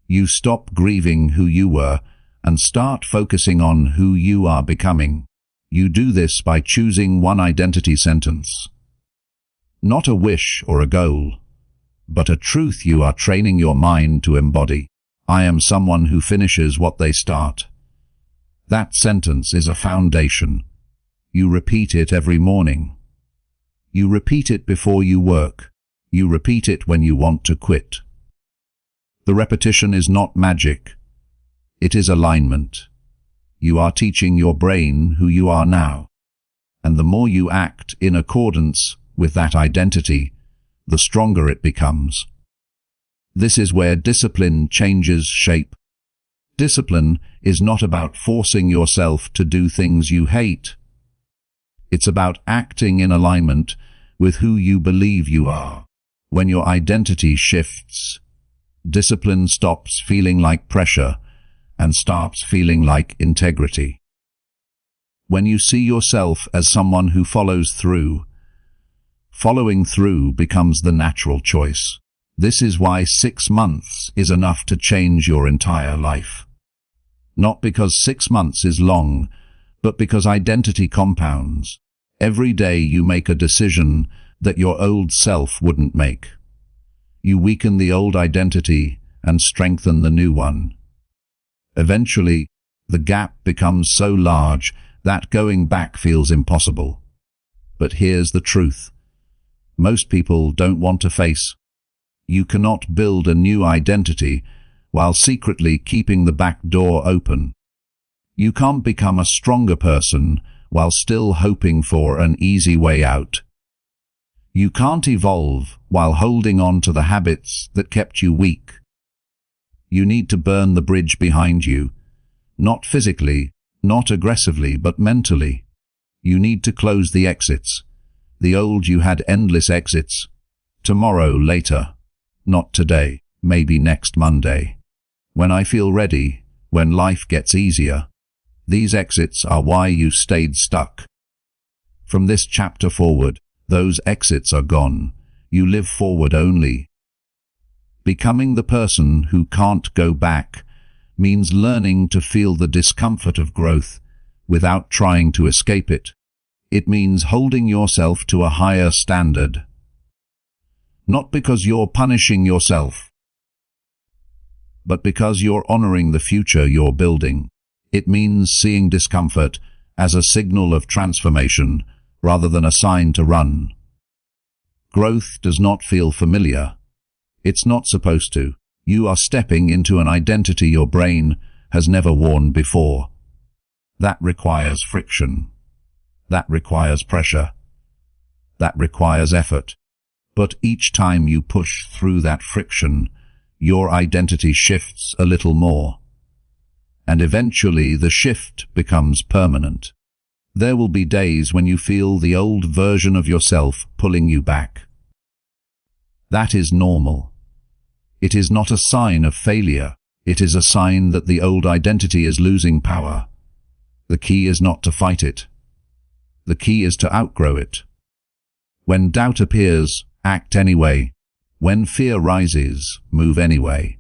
Speaker 1: you stop grieving who you were and start focusing on who you are becoming. You do this by choosing one identity sentence. Not a wish or a goal, but a truth you are training your mind to embody. I am someone who finishes what they start. That sentence is a foundation. You repeat it every morning. You repeat it before you work. You repeat it when you want to quit. The repetition is not magic. It is alignment. You are teaching your brain who you are now. And the more you act in accordance with that identity, the stronger it becomes. This is where discipline changes shape. Discipline is not about forcing yourself to do things you hate. It's about acting in alignment with who you believe you are. When your identity shifts, discipline stops feeling like pressure and starts feeling like integrity. When you see yourself as someone who follows through, following through becomes the natural choice. This is why 6 months is enough to change your entire life. Not because 6 months is long, but because identity compounds. Every day you make a decision that your old self wouldn't make. You weaken the old identity and strengthen the new one. Eventually, the gap becomes so large that going back feels impossible. But here's the truth. Most people don't want to face. You cannot build a new identity while secretly keeping the back door open. You can't become a stronger person while still hoping for an easy way out. You can't evolve while holding on to the habits that kept you weak. You need to burn the bridge behind you, not physically, not aggressively, but mentally. You need to close the exits. The old you had endless exits. Tomorrow, later. Not today, maybe next Monday. When I feel ready, when life gets easier. These exits are why you stayed stuck. From this chapter forward, those exits are gone. You live forward only. Becoming the person who can't go back means learning to feel the discomfort of growth without trying to escape it. It means holding yourself to a higher standard. Not because you're punishing yourself, but because you're honoring the future you're building. It means seeing discomfort as a signal of transformation rather than a sign to run. Growth does not feel familiar. It's not supposed to. You are stepping into an identity your brain has never worn before. That requires friction. That requires pressure. That requires effort. But each time you push through that friction, your identity shifts a little more. And eventually the shift becomes permanent. There will be days when you feel the old version of yourself pulling you back. That is normal. It is not a sign of failure. It is a sign that the old identity is losing power. The key is not to fight it. The key is to outgrow it. When doubt appears, act anyway. When fear rises, move anyway.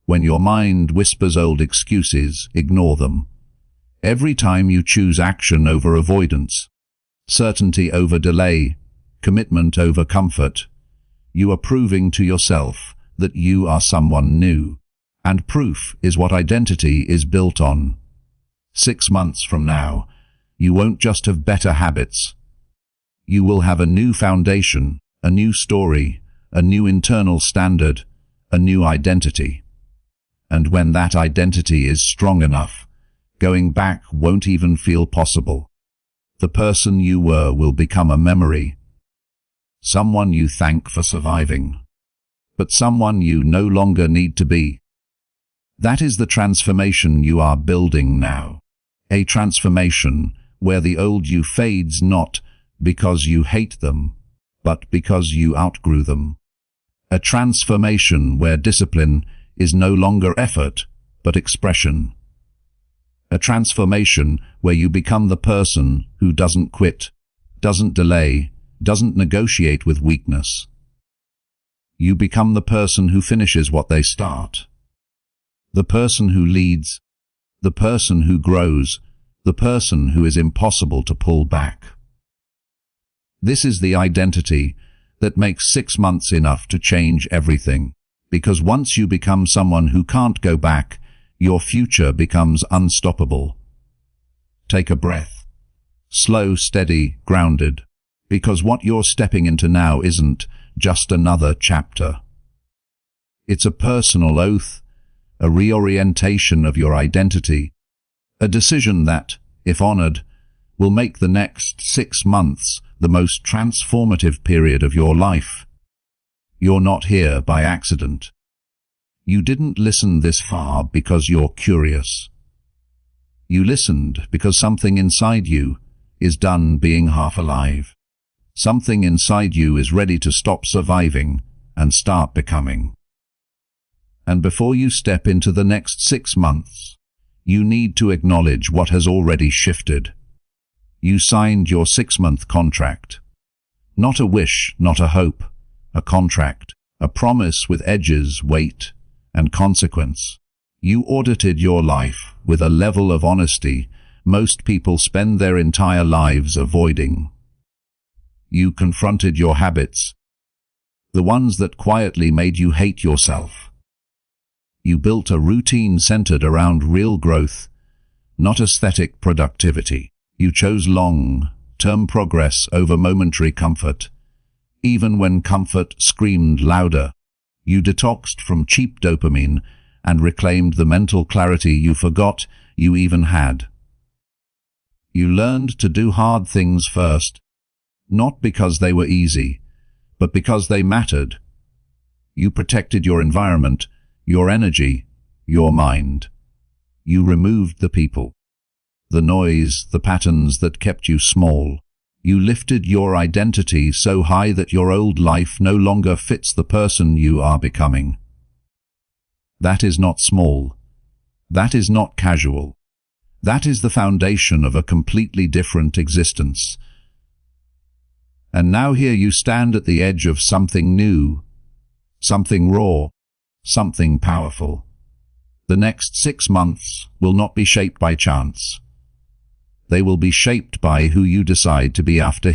Speaker 1: When your mind whispers old excuses, ignore them. Every time you choose action over avoidance, certainty over delay, commitment over comfort, you are proving to yourself that you are someone new. And proof is what identity is built on. 6 months from now, you won't just have better habits. You will have a new foundation, a new story, a new internal standard, a new identity. And when that identity is strong enough, going back won't even feel possible. The person you were will become a memory. Someone you thank for surviving, but someone you no longer need to be. That is the transformation you are building now. A transformation where the old you fades not because you hate them, but because you outgrew them. A transformation where discipline is no longer effort, but expression. A transformation where you become the person who doesn't quit, doesn't delay, doesn't negotiate with weakness. You become the person who finishes what they start. The person who leads, the person who grows, the person who is impossible to pull back. This is the identity that makes 6 months enough to change everything. Because once you become someone who can't go back, your future becomes unstoppable. Take a breath. Slow, steady, grounded. Because what you're stepping into now isn't just another chapter. It's a personal oath, a reorientation of your identity, a decision that, if honored, will make the next 6 months the most transformative period of your life. You're not here by accident. You didn't listen this far because you're curious. You listened because something inside you is done being half alive. Something inside you is ready to stop surviving and start becoming. And before you step into the next 6 months, you need to acknowledge what has already shifted. You signed your 6-month contract. Not a wish, not a hope, a contract, a promise with edges, weight, and consequence. You audited your life with a level of honesty most people spend their entire lives avoiding. You confronted your habits, the ones that quietly made you hate yourself. You built a routine centered around real growth, not aesthetic productivity. You chose long-term progress over momentary comfort, even when comfort screamed louder. You detoxed from cheap dopamine and reclaimed the mental clarity you forgot you even had. You learned to do hard things first, not because they were easy, but because they mattered. You protected your environment, your energy, your mind. You removed the people, the noise, the patterns that kept you small. You lifted your identity so high that your old life no longer fits the person you are becoming. That is not small. That is not casual. That is the foundation of a completely different existence. And now here you stand at the edge of something new, something raw, something powerful. The next 6 months will not be shaped by chance. They will be shaped by who you decide to be after